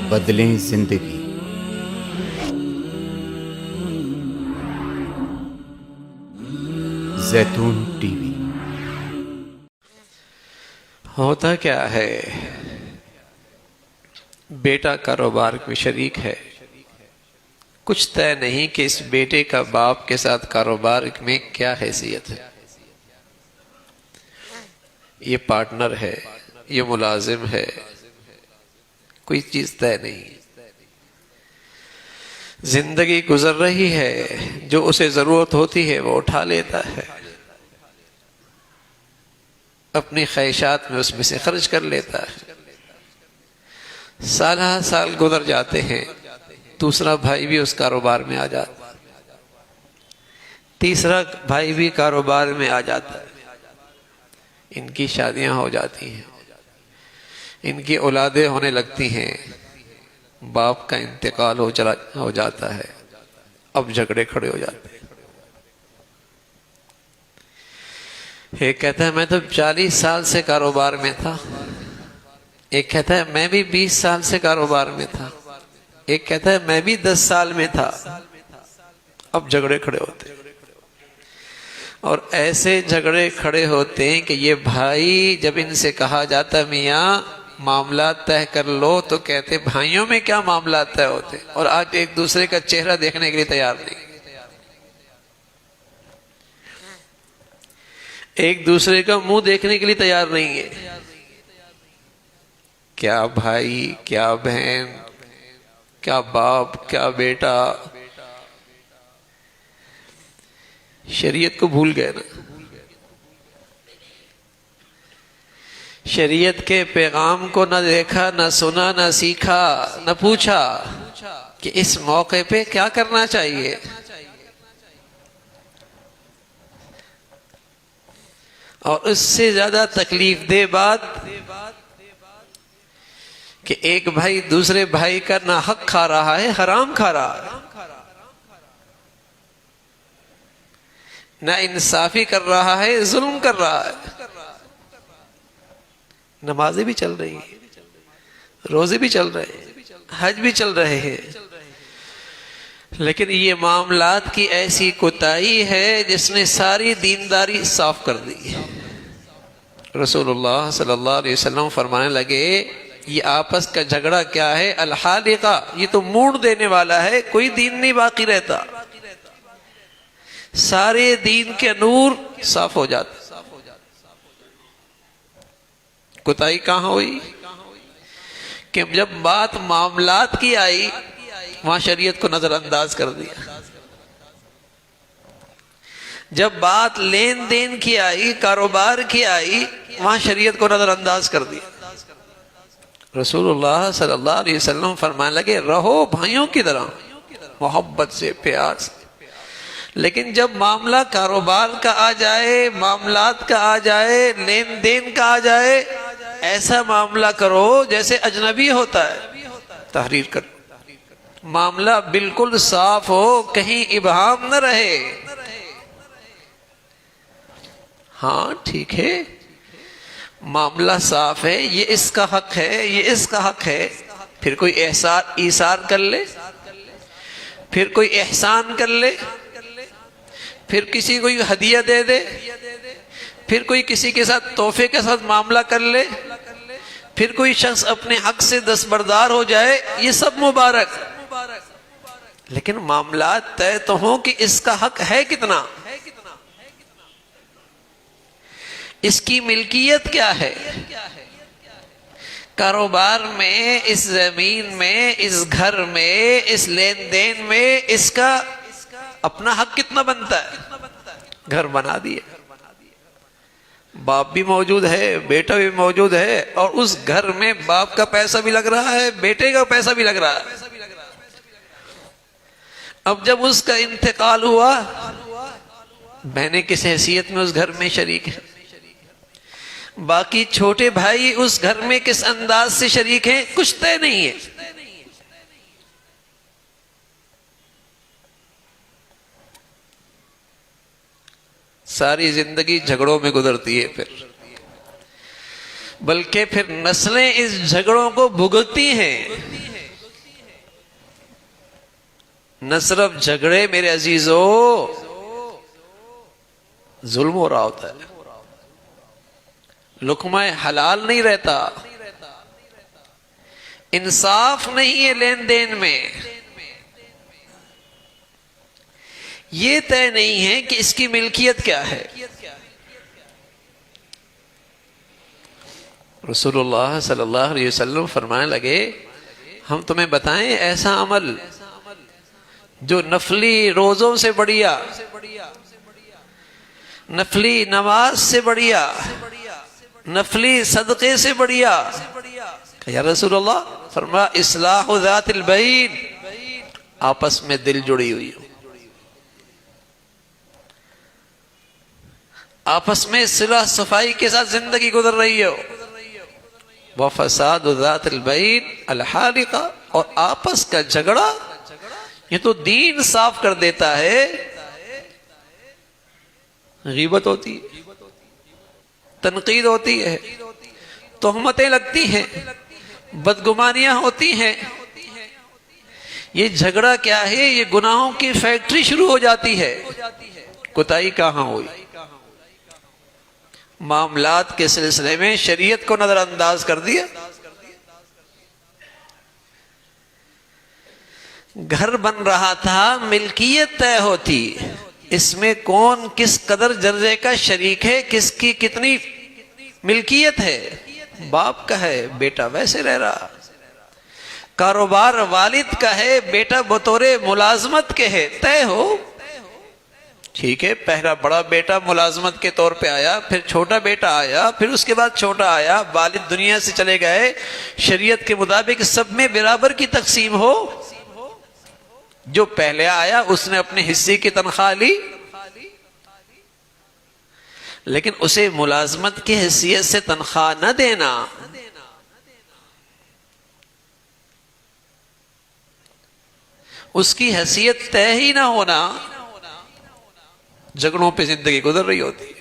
بدلیں زندگی۔ زیتون ٹی وی۔ ہوتا کیا ہے، بیٹا کاروبار میں شریک ہے، کچھ طے نہیں کہ اس بیٹے کا باپ کے ساتھ کاروبار میں کیا حیثیت ہے۔ یہ پارٹنر ہے، یہ ملازم ہے، کوئی چیز طے نہیں۔ زندگی گزر رہی ہے، جو اسے ضرورت ہوتی ہے وہ اٹھا لیتا ہے، اپنی خواہشات میں اس میں سے خرچ کر لیتا ہے۔ سالہ سال گزر جاتے ہیں، دوسرا بھائی بھی اس کاروبار میں آ جاتا ہے، تیسرا بھائی بھی کاروبار میں آ جاتا ہے، ان کی شادیاں ہو جاتی ہیں، ان کی اولادیں ہونے لگتی ہیں، باپ کا انتقال ہو جاتا ہے، اب جھگڑے کھڑے ہو جاتے ہیں۔ ایک کہتا ہے میں تو 40 سال سے کاروبار میں تھا، ایک کہتا ہے میں بھی 20 سال سے کاروبار میں تھا، ایک کہتا ہے میں بھی 10 سال میں تھا، اب جھگڑے کھڑے ہوتے ہیں۔ اور ایسے جھگڑے کھڑے ہوتے ہیں کہ یہ بھائی جب ان سے کہا جاتا میاں معاملات طے کر لو تو کہتے بھائیوں میں کیا معاملات طے ہوتے، اور آج ایک دوسرے کا چہرہ دیکھنے کے لیے تیار نہیں، ایک دوسرے کا منہ دیکھنے کے لیے تیار نہیں ہے۔ کیا بھائی، کیا بہن، کیا باپ، کیا بیٹا، شریعت کو بھول گئے نا۔ شریعت کے پیغام کو نہ دیکھا، نہ سنا، نہ سیکھا، نہ پوچھا کہ اس موقع پہ کیا کرنا چاہیے۔ اور اس سے زیادہ تکلیف دہ بات کہ ایک بھائی دوسرے بھائی کا نہ حق کھا رہا ہے، حرام کھا رہا ہے، نہ انصافی کر رہا ہے، ظلم کر رہا ہے۔ نمازیں بھی چل رہی ہیں، روزے بھی چل رہے ہیں، حج بھی چل رہے ہیں، لیکن یہ معاملات کی ایسی کوتاہی ہے جس نے ساری دینداری صاف کر دی۔ رسول اللہ صلی اللہ علیہ وسلم فرمانے لگے یہ آپس کا جھگڑا کیا ہے، الحالقہ، یہ تو موڑ دینے والا ہے، کوئی دین نہیں باقی رہتا، سارے دین کے نور صاف ہو جاتا۔ کوتاہی کہاں ہوئی کہ جب بات معاملات کی آئی وہاں شریعت کو نظر انداز کر دیا، جب بات لین دین کی آئی، کاروبار کی آئی، وہاں شریعت کو نظر انداز کر دیا۔ رسول اللہ صلی اللہ علیہ وسلم فرمانے لگے رہو بھائیوں کی طرح، محبت سے، پیار سے، لیکن جب معاملہ کاروبار کا آ جائے، معاملات کا آ جائے، لین دین کا آ جائے، ایسا معاملہ کرو جیسے اجنبی ہوتا ہے، تحریر کرو، معاملہ بالکل صاف ہو، کہیں ابہام نہ رہے۔ ہاں ٹھیک ہے، معاملہ صاف ہے، یہ اس کا حق ہے، یہ اس کا حق ہے، پھر کوئی ایثار کر لے، پھر کوئی احسان کر لے، پھر کسی کو ہدیہ دے دے، پھر کوئی کسی کے ساتھ تحفے کے ساتھ معاملہ کر لے، پھر کوئی شخص اپنے حق سے دستبردار ہو جائے، یہ سب مبارک، لیکن معاملات طے تو ہوں کہ اس کا حق ہے کتنا، اس کی ملکیت کیا ہے، کاروبار میں، اس زمین میں، اس گھر میں، اس لین دین میں اس کا اپنا حق کتنا بنتا ہے۔ گھر بنا دیے، باپ بھی موجود ہے، بیٹا بھی موجود ہے، اور اس گھر میں باپ کا پیسہ بھی لگ رہا ہے، بیٹے کا پیسہ بھی لگ رہا ہے۔ اب جب اس کا انتقال ہوا، بہنیں کس حیثیت میں اس گھر میں شریک ہیں، باقی چھوٹے بھائی اس گھر میں کس انداز سے شریک ہیں، کچھ طے نہیں ہے۔ ساری زندگی جھگڑوں میں گزرتی ہے، پھر بلکہ پھر نسلیں اس جھگڑوں کو بھگتتی ہیں۔ نہ صرف جھگڑے میرے عزیزو، ظلم ہو رہا ہوتا ہے، لقمہ حلال نہیں رہتا، انصاف نہیں ہے لین دین میں، یہ طے نہیں ہے کہ اس کی ملکیت کیا ہے۔ رسول اللہ صلی اللہ علیہ وسلم فرمانے لگے ہم تمہیں بتائیں ایسا عمل جو نفلی روزوں سے بڑھیا، نفلی نماز سے بڑھیا، نفلی صدقے سے بڑھیا؟ یا رسول اللہ، فرمایا اصلاح ذات البین، آپس میں دل جڑی ہوئی ہو، آپس میں صلح صفائی کے ساتھ زندگی گزر رہی ہو، وفساد ذات البین الحالقہ، اور آپس کا جھگڑا یہ تو دین صاف کر دیتا ہے۔ غیبت ہوتی ہے، تنقید ہوتی ہے، تہمتیں لگتی ہیں، بدگمانیاں ہوتی ہیں، یہ جھگڑا کیا ہے؟ یہ گناہوں کی فیکٹری شروع ہو جاتی ہے۔ کوتاہی کہاں ہوئی؟ معاملات کے سلسلے میں شریعت کو نظر انداز کر دیا، گھر بن رہا تھا، ملکیت طے ہوتی، اس میں کون کس قدر درجے کا شریک ہے، کس کی کتنی ملکیت ہے، باپ کا ہے بیٹا ویسے رہ رہا، کاروبار والد کا ہے بیٹا بطور ملازمت کے ہے، طے ہو، ٹھیک ہے، پہلا بڑا بیٹا ملازمت کے طور پہ آیا، پھر چھوٹا بیٹا آیا، پھر اس کے بعد چھوٹا آیا، والد دنیا سے چلے گئے، شریعت کے مطابق سب میں برابر کی تقسیم ہو، جو پہلے آیا اس نے اپنے حصے کی تنخواہ لی، لیکن اسے ملازمت کی حیثیت سے تنخواہ نہ دینا، اس کی حیثیت طے ہی نہ ہونا، جھگڑوں پہ زندگی گزر رہی ہوتی ہے۔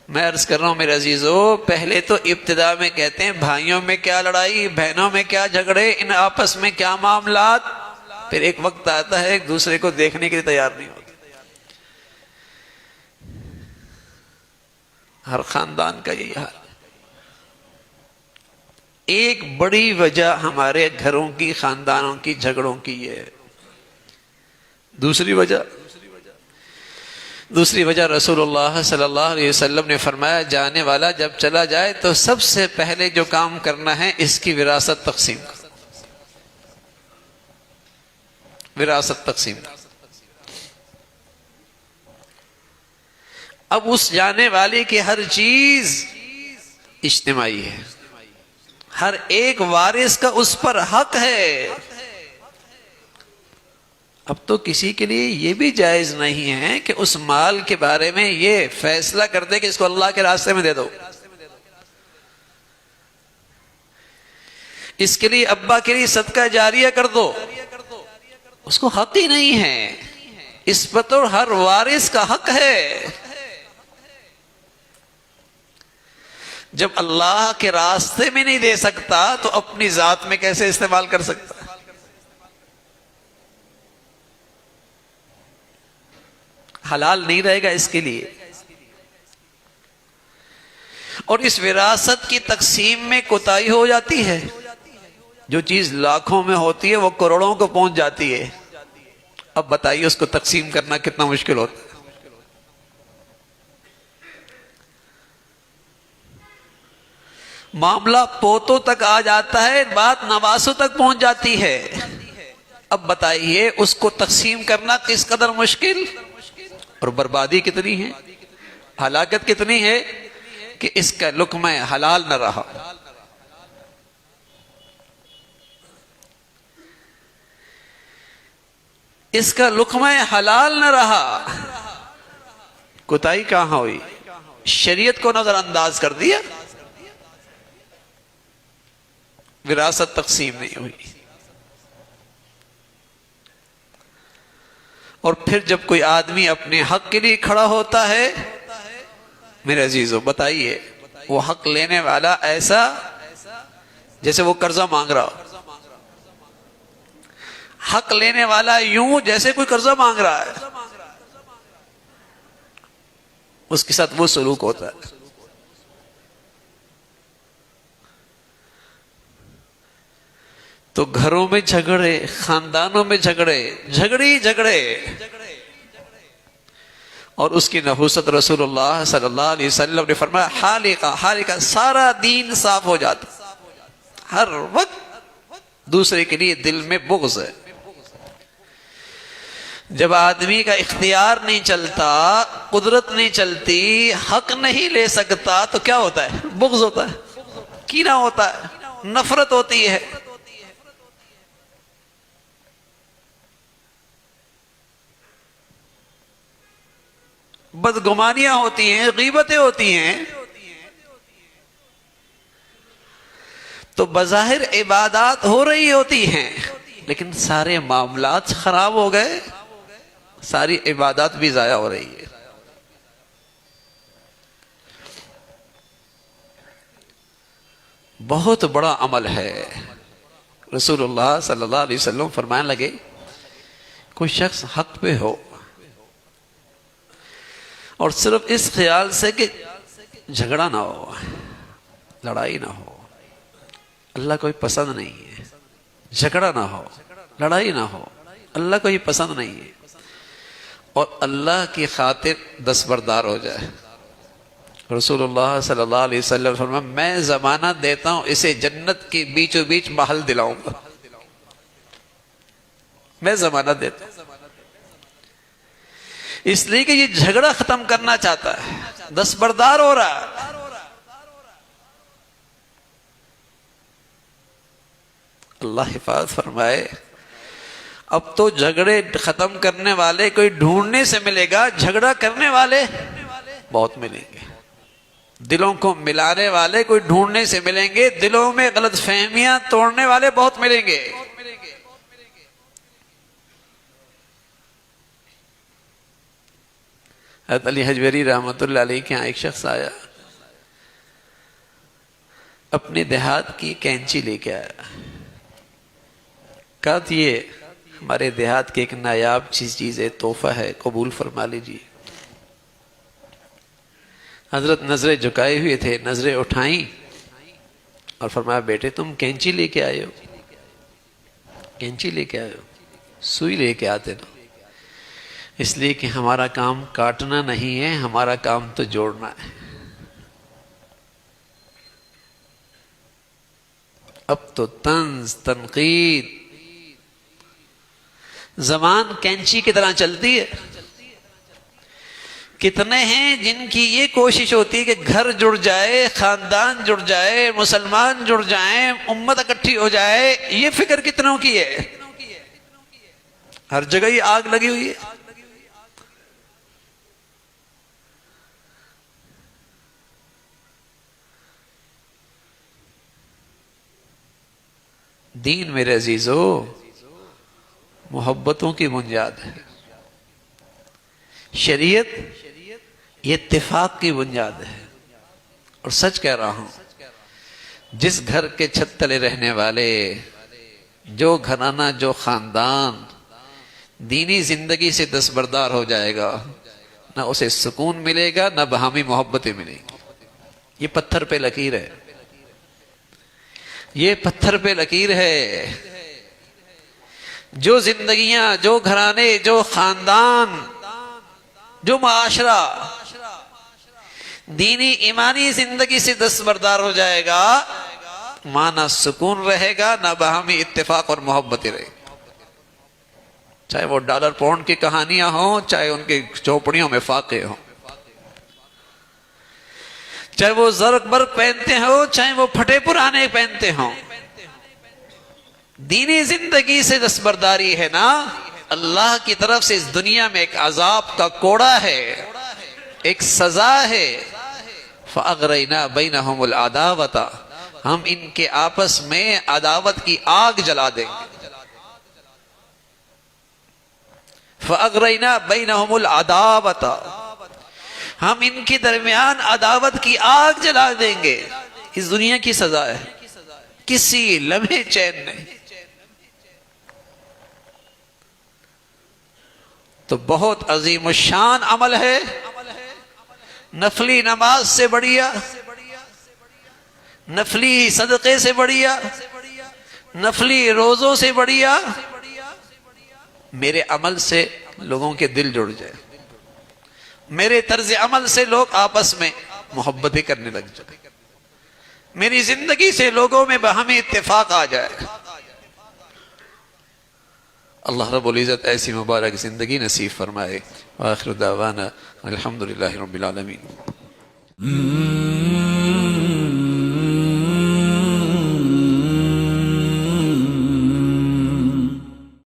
میں عرض کر رہا ہوں میرے عزیزو، پہلے تو ابتدا میں کہتے ہیں بھائیوں میں کیا لڑائی، بہنوں میں کیا جھگڑے، ان آپس میں کیا معاملات، پھر ایک وقت آتا ہے ایک دوسرے کو دیکھنے کے لیے تیار نہیں ہوتے۔ ہر خاندان کا یہی حال ہے۔ ایک بڑی وجہ ہمارے گھروں کی، خاندانوں کی جھگڑوں کی یہ ہے۔ دوسری وجہ رسول اللہ صلی اللہ علیہ وسلم نے فرمایا جانے والا جب چلا جائے تو سب سے پہلے جو کام کرنا ہے اس کی وراثت تقسیم کرو، وراثت تقسیم کرو۔ اب اس جانے والے کی ہر چیز اجتماعی ہے، ہر ایک وارث کا اس پر حق ہے۔ اب تو کسی کے لیے یہ بھی جائز نہیں ہے کہ اس مال کے بارے میں یہ فیصلہ کر دے کہ اس کو اللہ کے راستے میں دے دو، اس کے لیے ابا کے لیے صدقہ جاریہ کر دو، اس کو حق ہی نہیں ہے، اس پر تو ہر وارث کا حق ہے۔ جب اللہ کے راستے میں نہیں دے سکتا تو اپنی ذات میں کیسے استعمال کر سکتا؟ حلال نہیں رہے گا اس کے لیے۔ اور اس وراثت کی تقسیم میں کوتاہی ہو جاتی ہے، جو چیز لاکھوں میں ہوتی ہے وہ کروڑوں کو پہنچ جاتی ہے، اب بتائیے اس کو تقسیم کرنا کتنا مشکل ہوتا ہے۔ معاملہ پوتوں تک آ جاتا ہے، بات نواسوں تک پہنچ جاتی ہے، اب بتائیے اس کو تقسیم کرنا کس قدر مشکل، اور بربادی کتنی ہے، ہلاکت کتنی ہے کہ اس کا لقمہ حلال نہ رہا۔ اس کا لقمہ حلال نہ رہا، کوتاہی کہاں ہوئی؟ شریعت کو نظر انداز کر دیا، وراثت تقسیم نہیں ہوئی۔ اور پھر جب کوئی آدمی اپنے حق کے لیے کھڑا ہوتا ہے، میرے عزیزو بتائیے وہ حق لینے والا ایسا جیسے وہ قرضہ مانگ رہا ہو، حق لینے والا یوں جیسے کوئی قرضہ مانگ رہا ہے، اس کے ساتھ وہ سلوک ہوتا ہے۔ تو گھروں میں جھگڑے، خاندانوں میں جھگڑے، جھگڑے اور اس کی نحوست رسول اللہ صلی اللہ علیہ وسلم نے فرمایا حالقہ سارا دین صاف ہو جاتا، ہر وقت دوسرے کے لیے دل میں بغض ہے۔ جب آدمی کا اختیار نہیں چلتا، قدرت نہیں چلتی، حق نہیں لے سکتا تو کیا ہوتا ہے؟ بغض ہوتا ہے، کینہ ہوتا ہے، نفرت ہوتی ہے۔ بدگمانیاں ہوتی ہیں، غیبتیں ہوتی ہیں۔ تو بظاہر عبادات ہو رہی ہوتی ہیں لیکن سارے معاملات خراب ہو گئے، ساری عبادات بھی ضائع ہو رہی ہے۔ بہت بڑا عمل ہے۔ رسول اللہ صلی اللہ علیہ وسلم فرمانے لگے، کوئی شخص حق پہ ہو اور صرف اس خیال سے کہ جھگڑا نہ ہو، لڑائی نہ ہو، اللہ کوئی پسند نہیں ہے، جھگڑا نہ ہو، لڑائی نہ ہو، اللہ کوئی پسند نہیں ہے، اور اللہ کی خاطر دستبردار ہو جائے۔ رسول اللہ صلی اللہ علیہ وسلم فرمایا، میں ضمانت دیتا ہوں اسے جنت کے بیچوں بیچ محل دلاؤں گا، میں ضمانت دیتا ہوں، اس لیے کہ یہ جھگڑا ختم کرنا چاہتا ہے، دستبردار ہو رہا ہے۔ اللہ حفاظت فرمائے۔ اب تو جھگڑے ختم کرنے والے کوئی ڈھونڈنے سے ملے گا، جھگڑا کرنے والے بہت ملیں گے۔ دلوں کو ملانے والے کوئی ڈھونڈنے سے ملیں گے، دلوں میں غلط فہمیاں توڑنے والے بہت ملیں گے۔ حضرت علی حجویری رحمۃ اللہ علیہ کے یہاں ایک شخص آیا، اپنے دیہات کی کینچی لے کے آیا، کہا کہ یہ ہمارے دیہات کی ایک نایاب چیز ہے، تحفہ ہے، قبول فرما لیجیے۔ حضرت نظریں جھکائے ہوئے تھے، نظریں اٹھائیں اور فرمایا، بیٹے تم کینچی لے کے آئے ہو، کینچی لے کے آئے ہو، سوئی لے کے آتے نا، اس لیے کہ ہمارا کام کاٹنا نہیں ہے، ہمارا کام تو جوڑنا ہے۔ اب تو طنز تنقید زبان کینچی کی طرح چلتی ہے۔ کتنے ہیں جن کی یہ کوشش ہوتی ہے کہ گھر جڑ جائے، خاندان جڑ جائے، مسلمان جڑ جائیں، امت اکٹھی ہو جائے، یہ فکر کتنوں کی ہے؟ ہر جگہ یہ آگ لگی ہوئی ہے۔ دین میرے عزیزو محبتوں کی بنیاد ہے، شریعت یہ اتفاق کی بنیاد ہے۔ اور سچ کہہ رہا ہوں، جس گھر کے چھت تلے رہنے والے، جو گھرانہ، جو خاندان دینی زندگی سے دستبردار ہو جائے گا، نہ اسے سکون ملے گا، نہ باہمی محبتیں ملیں گی۔ یہ پتھر پہ لکیر ہے، یہ پتھر پہ لکیر ہے۔ جو زندگیاں، جو گھرانے، جو خاندان، جو معاشرہ دینی ایمانی زندگی سے دستبردار ہو جائے گا، وہاں نہ سکون رہے گا، نہ باہمی اتفاق اور محبتیں رہے گی۔ چاہے وہ ڈالر پاؤنڈ کی کہانیاں ہوں، چاہے ان کی چوپڑیوں میں فاقے ہوں، چاہے وہ زرق برق پہنتے ہوں، چاہے وہ پھٹے پرانے پہنتے ہوں، دینی زندگی سے دستبرداری ہے نا، اللہ کی طرف سے اس دنیا میں ایک عذاب کا کوڑا ہے، ایک سزا ہے۔ فَأَغْرَيْنَا بَيْنَهُمُ الْعَدَاوَةَ، ہم ان کے آپس میں عداوت کی آگ جلا دیں گے۔ فَأَغْرَيْنَا بَيْنَهُمُ الْعَدَاوَةَ، ہم ان کے درمیان عداوت کی آگ جلا دیں گے۔ اس دنیا کی سزا ہے، کسی لمحے چین نہیں۔ تو بہت عظیم الشان عمل ہے. نفلی نماز سے بڑھیا، نفلی صدقے سے بڑھیا، نفلی روزوں سے بڑھیا میرے عمل سے لوگوں کے دل جڑ جائے، میرے طرز عمل سے لوگ آپس میں محبتیں کرنے لگ جائیں، میری زندگی سے لوگوں میں باہمی اتفاق آ جائے. اللہ رب العزت ایسی مبارک زندگی نصیب فرمائے. وآخر دعوانا الحمدللہ رب العالمین.